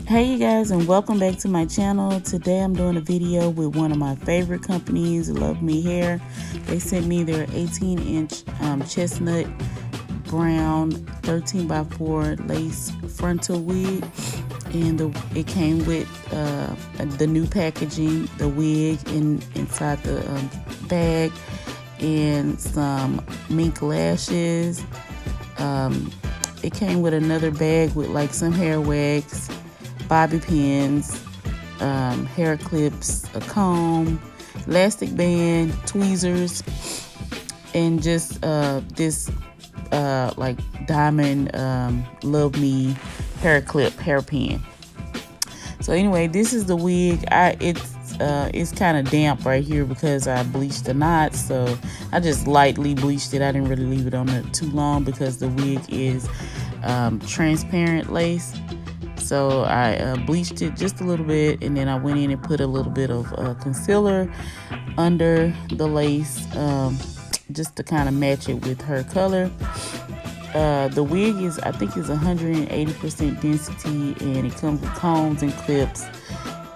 Hey you guys, and welcome back to my channel. Today I'm doing a video with one of my favorite companies, Love Me Hair. They sent me their 18-inch chestnut brown 13x4 lace frontal wig, and it came with the new packaging, the wig inside the bag, and some mink lashes. It came with another bag with like some hair wax, bobby pins, hair clips, a comb, elastic band, tweezers, and just this like diamond Love Me hair clip hairpin. So anyway, this is the wig. It's kind of damp right here because I bleached the knots, so I just lightly bleached it. I didn't really leave it on there too long because the wig is transparent lace. So I bleached it just a little bit, and then I went in and put a little bit of concealer under the lace, just to kind of match it with her color. The wig is, I think, is 180% density, and it comes with combs and clips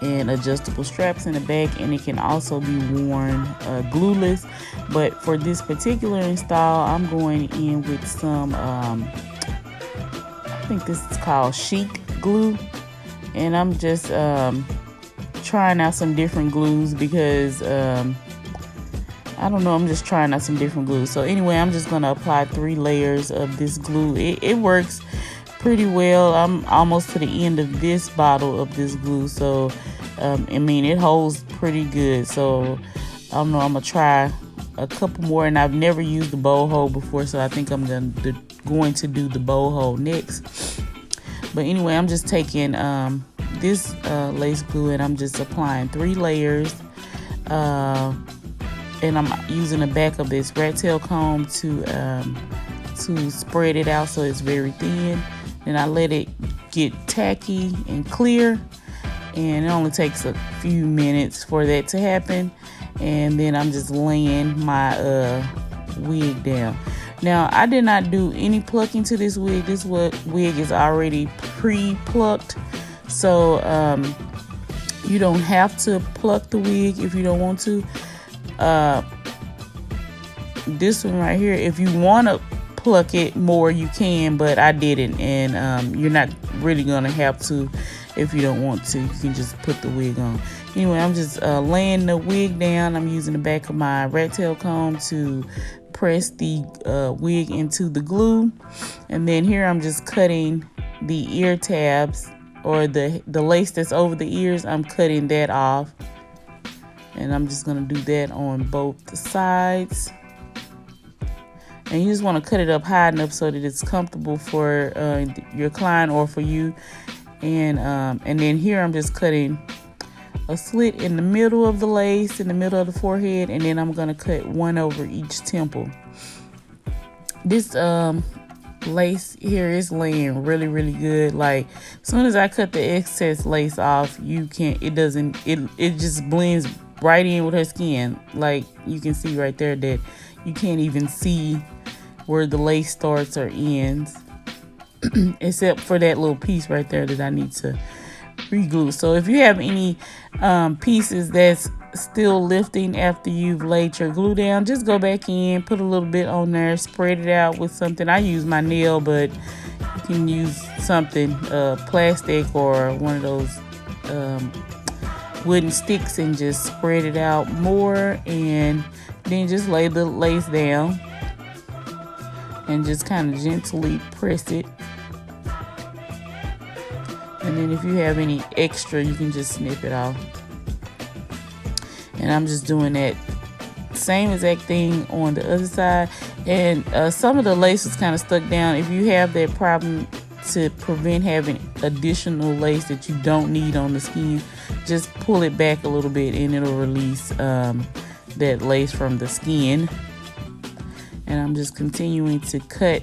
and adjustable straps in the back, and it can also be worn glueless. But for this particular install, I'm going in with some I think this is called chic glue, and I'm just trying out some different glues because I don't know, I'm just trying out some different glues. So anyway, I'm just gonna apply 3 layers of this glue. It works pretty well. I'm almost to the end of this bottle of this glue, so I mean, it holds pretty good. So I don't know, I'm gonna try a couple more, and I've never used the bow hole before, so I think I'm going to do the bow hole next. But anyway, I'm just taking this lace glue, and I'm just applying 3 layers, and I'm using the back of this rat tail comb to spread it out so it's very thin. And I let it get tacky and clear, and it only takes a few minutes for that to happen. And then I'm just laying my wig down. Now, I did not do any plucking to this wig. This wig is already pre-plucked, so you don't have to pluck the wig if you don't want to. This one right here, if you want to pluck it more, you can, but I didn't, and you're not really gonna have to if you don't want to. You can just put the wig on. Anyway, I'm just laying the wig down. I'm using the back of my rat tail comb to press the wig into the glue, and then here I'm just cutting the ear tabs, or the lace that's over the ears. I'm cutting that off, and I'm just gonna do that on both the sides. And you just want to cut it up high enough so that it's comfortable for your client or for you. And then here I'm just cutting a slit in the middle of the lace, in the middle of the forehead, and then I'm gonna cut one over each temple. This lace here is laying really, really good. Like, as soon as I cut the excess lace off, it just blends right in with her skin. Like, you can see right there that you can't even see where the lace starts or ends, except for that little piece right there that I need to re-glue. So if you have any pieces that's still lifting after you've laid your glue down, just go back in, put a little bit on there, spread it out with something. I use my nail, but you can use something, plastic or one of those wooden sticks, and just spread it out more, and then just lay the lace down and just kind of gently press it. And then if you have any extra, you can just snip it off. And I'm just doing that same exact thing on the other side. And some of the lace is kind of stuck down. If you have that problem, to prevent having additional lace that you don't need on the skin, just pull it back a little bit, and it'll release that lace from the skin. And I'm just continuing to cut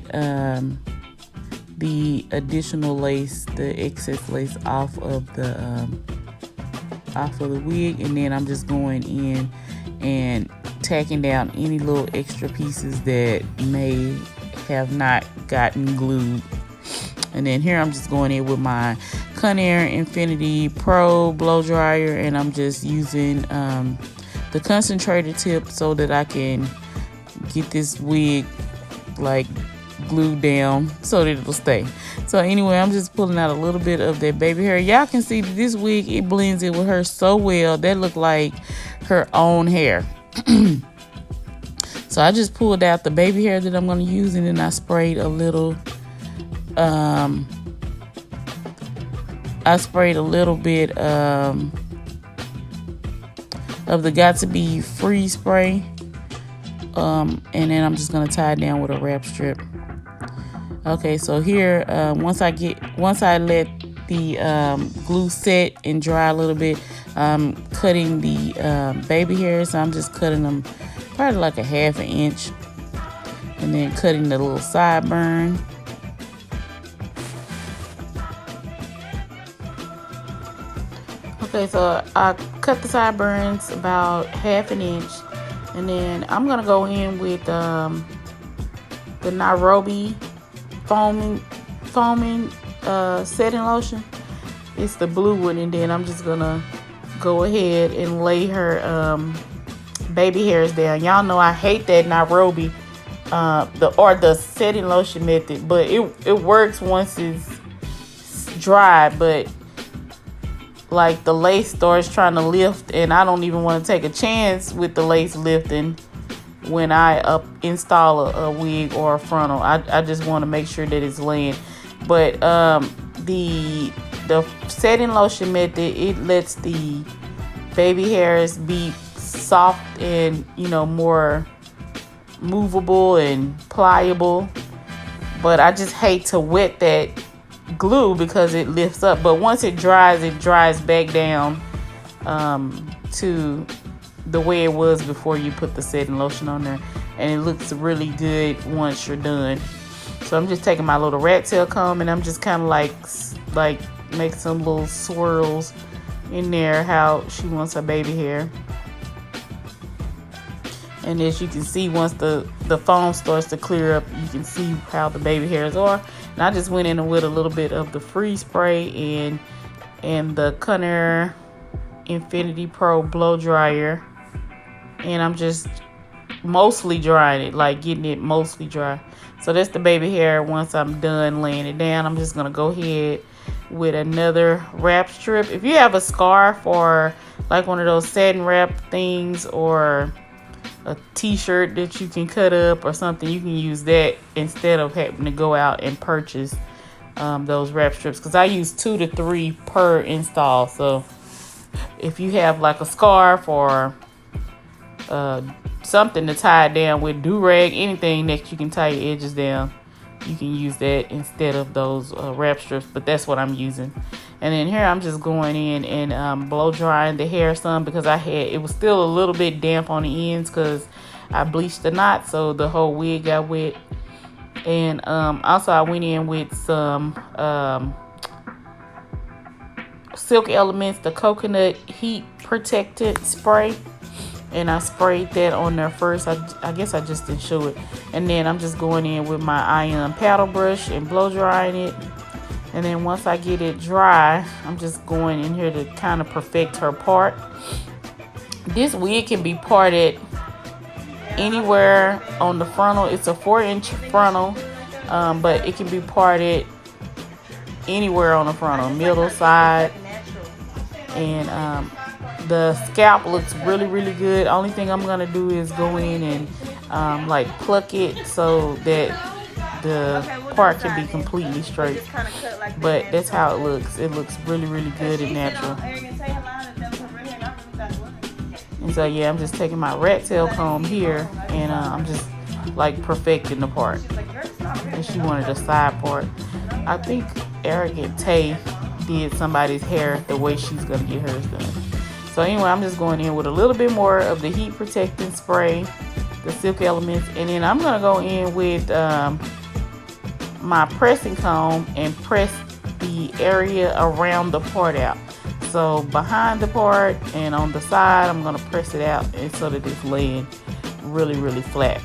the additional lace, the excess lace off of the wig, and then I'm just going in and tacking down any little extra pieces that may have not gotten glued. And then here I'm just going in with my Conair Infinity Pro blow dryer, and I'm just using the concentrated tip so that I can get this wig like glued down so that it'll stay. So anyway, I'm just pulling out a little bit of that baby hair. Y'all can see that this wig, it blends in with her so well. That look like her own hair. So I just pulled out the baby hair that I'm going to use, and then I sprayed a little bit of the Got To Be Free spray. And then I'm just going to tie it down with a wrap strip. Okay, so here, once I let the glue set and dry a little bit, I'm cutting the baby hairs. So I'm just cutting them probably like a 1/2 inch, and then cutting the little sideburn. Okay, so I cut the sideburns about 1/2 inch, and then I'm gonna go in with the Nairobi foaming setting lotion. It's the blue one, and then I'm just gonna go ahead and lay her baby hairs down. Y'all know I hate that Nairobi the setting lotion method, but it works once it's dry. But like the lace starts trying to lift, and I don't even want to take a chance with the lace lifting when I install a wig or a frontal. I just want to make sure that it's laying. But the setting lotion method, it lets the baby hairs be soft and, you know, more movable and pliable. But I just hate to wet that glue because it lifts up. But once it dries back down to the way it was before you put the setting lotion on there, and it looks really good once you're done. So I'm just taking my little rat tail comb, and I'm just kind of like make some little swirls in there how she wants her baby hair. And as you can see, once the foam starts to clear up, you can see how the baby hairs are. And I just went in with a little bit of the free spray and the Conair Infinity Pro blow dryer, and I'm just mostly drying it, like getting it mostly dry. So that's the baby hair. Once I'm done laying it down, I'm just gonna go ahead with another wrap strip. If you have a scarf or like one of those satin wrap things, or a t-shirt that you can cut up or something, you can use that instead of having to go out and purchase those wrap strips, because I use 2 to 3 per install. So if you have like a scarf or something to tie it down with, do-rag, anything that you can tie your edges down, you can use that instead of those wrap strips. But that's what I'm using. And then here I'm just going in and blow drying the hair some, because it was still a little bit damp on the ends because I bleached the knot, so the whole wig got wet. And also I went in with some Silk Elements, the coconut heat protectant spray, and I sprayed that on there first. I guess I just didn't show it. And then I'm just going in with my iron paddle brush and blow drying it. And then once I get it dry, I'm just going in here to kind of perfect her part. This wig can be parted anywhere on the frontal. It's a 4-inch frontal, but it can be parted anywhere on the frontal, middle, side. And the scalp looks really, really good. Only thing I'm going to do is go in and like pluck it so that the part can be completely straight. But that's how it looks. It looks really, really good and natural. And so yeah, I'm just taking my rat tail comb here, and I'm just like perfecting the part. And she wanted a side part. I think Arrogant Tae did somebody's hair the way she's gonna get hers done. So anyway, I'm just going in with a little bit more of the heat protecting spray, the Silk Elements, and then I'm gonna go in with my pressing comb and press the area around the part out. So behind the part and on the side, I'm gonna press it out, and so that it's laying really, really flat.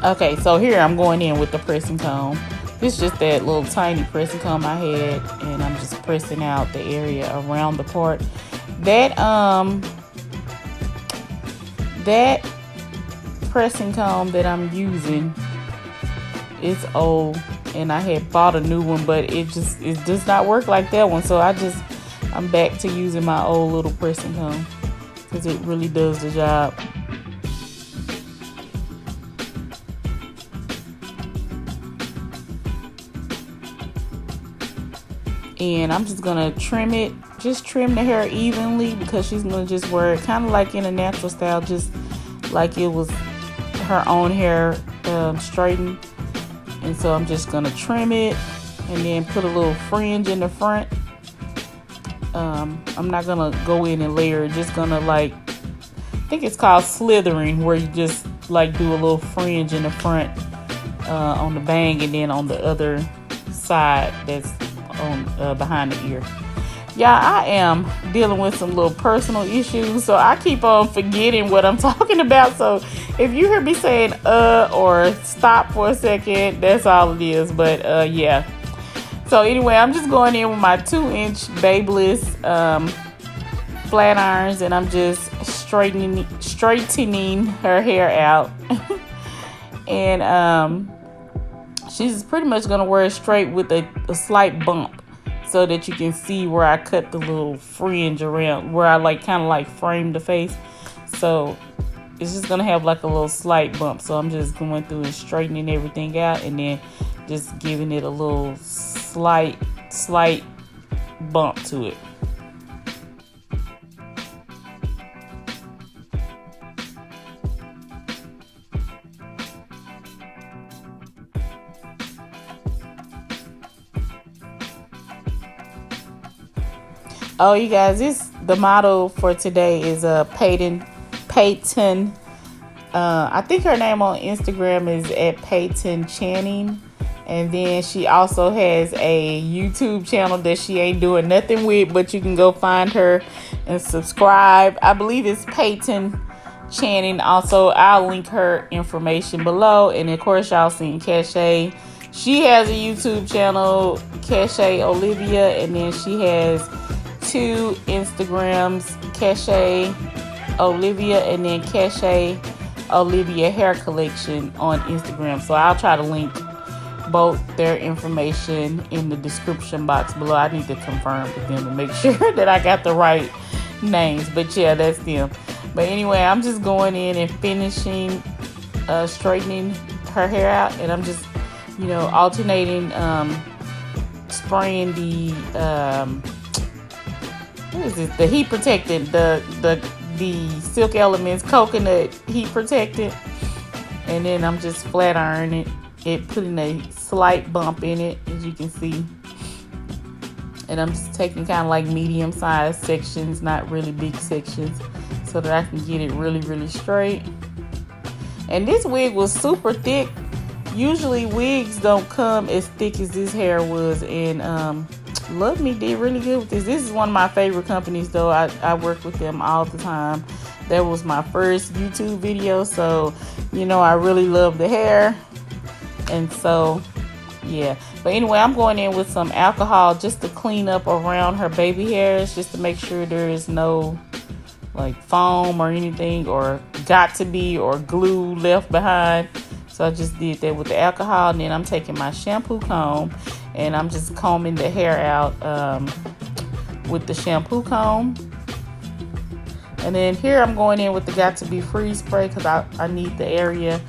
Okay, so here I'm going in with the pressing comb. This is just that little tiny pressing comb I had, and I'm just pressing out the area around the part. That pressing comb that I'm using is old, and I had bought a new one, but it does not work like that one. So I'm back to using my old little pressing comb because it really does the job. And I'm just gonna trim it, just trim the hair evenly, because she's gonna just wear it kind of like in a natural style, just like it was her own hair straightened. And so I'm just gonna trim it and then put a little fringe in the front. I'm not gonna go in and layer it, just gonna I think it's called slithering, where you just like do a little fringe in the front on the bang, and then on the other side that's on behind the ear. Yeah, I am dealing with some little personal issues, so I keep on forgetting what I'm talking about. So if you hear me saying or stop for a second, that's all it is. But yeah. So anyway, I'm just going in with my 2-inch Babyliss flat irons, and I'm just straightening her hair out. And she's pretty much gonna wear it straight with a slight bump, so that you can see where I cut the little fringe around, where I kind of frame the face. So it's just gonna have like a little slight bump. So I'm just going through and straightening everything out, and then just giving it a little slight bump to it. Oh, you guys, the model for today is Peyton. I think her name on Instagram is at Peyton Channing, and then she also has a YouTube channel that she ain't doing nothing with, but you can go find her and subscribe. I believe it's Peyton Channing. Also, I'll link her information below, and of course, y'all seen Cache. She has a YouTube channel, Cache Olivia, and then she has 2 Instagrams, Cache Olivia and then Cache Olivia Hair Collection on Instagram. So I'll try to link both their information in the description box below. I need to confirm with them to make sure that I got the right names. But yeah, that's them. But anyway, I'm just going in and finishing straightening her hair out, and I'm just, alternating, spraying the what is it? The heat protectant, the Silk Elements coconut heat protectant, and then I'm just flat ironing it, putting a slight bump in it, as you can see. And I'm just taking kind of like medium-sized sections, not really big sections, so that I can get it really, really straight. And this wig was super thick. Usually wigs don't come as thick as this hair was, and Love Me did really good with this. This is one of my favorite companies, though. I work with them all the time. That was my first YouTube video, so I really love the hair. And so yeah, but anyway, I'm going in with some alcohol just to clean up around her baby hairs, just to make sure there is no foam or anything, or got to be, or glue left behind. So I just did that with the alcohol, and then I'm taking my shampoo comb and I'm just combing the hair out with the shampoo comb. And then here I'm going in with the Got To Be Free spray, because I need the area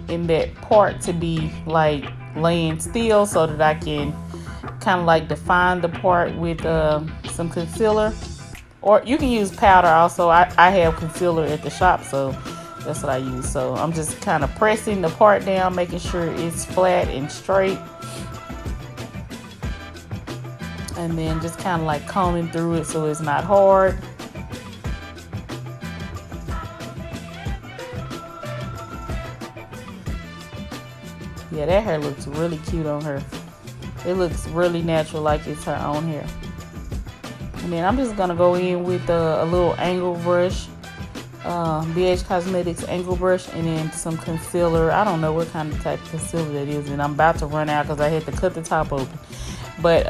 in that part to be laying still, so that I can kind of define the part with some concealer, or you can use powder also. I have concealer at the shop, so that's what I use. So I'm just kind of pressing the part down, making sure it's flat and straight, and then just kind of combing through it so it's not hard. Yeah, that hair looks really cute on her. It looks really natural, like it's her own hair. And then I'm just gonna go in with a little angle brush BH Cosmetics angle brush, and then some concealer. I don't know what kind of type of concealer that is, and I'm about to run out because I had to cut the top open. But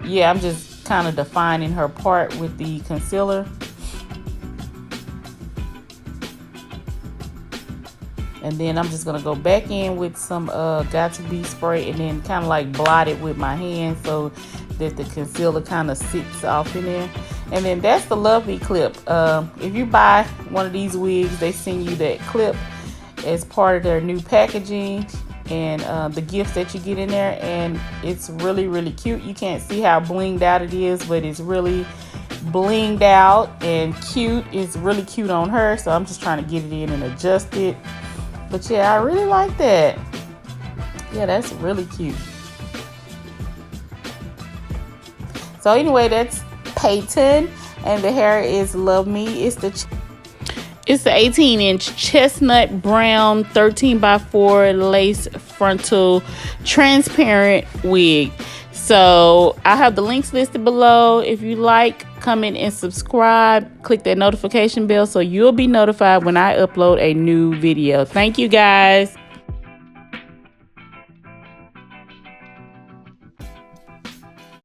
yeah, I'm just kind of defining her part with the concealer. And then I'm just gonna go back in with some Got To Be spray, and then kind of like blot it with my hand so that the concealer kind of sits off in there. And then that's the Love Me clip. If you buy one of these wigs, they send you that clip as part of their new packaging and the gifts that you get in there. And it's really, really cute. You can't see how blinged out it is, but it's really blinged out and cute. It's really cute on her, so I'm just trying to get it in and adjust it. But yeah, I really like that. Yeah, that's really cute. So anyway, that's Peyton, and the hair is Love Me. It's the 18-inch chestnut brown 13x4 lace frontal transparent wig. So I have the links listed below. If you like, comment and subscribe. Click that notification bell so you'll be notified when I upload a new video. Thank you guys.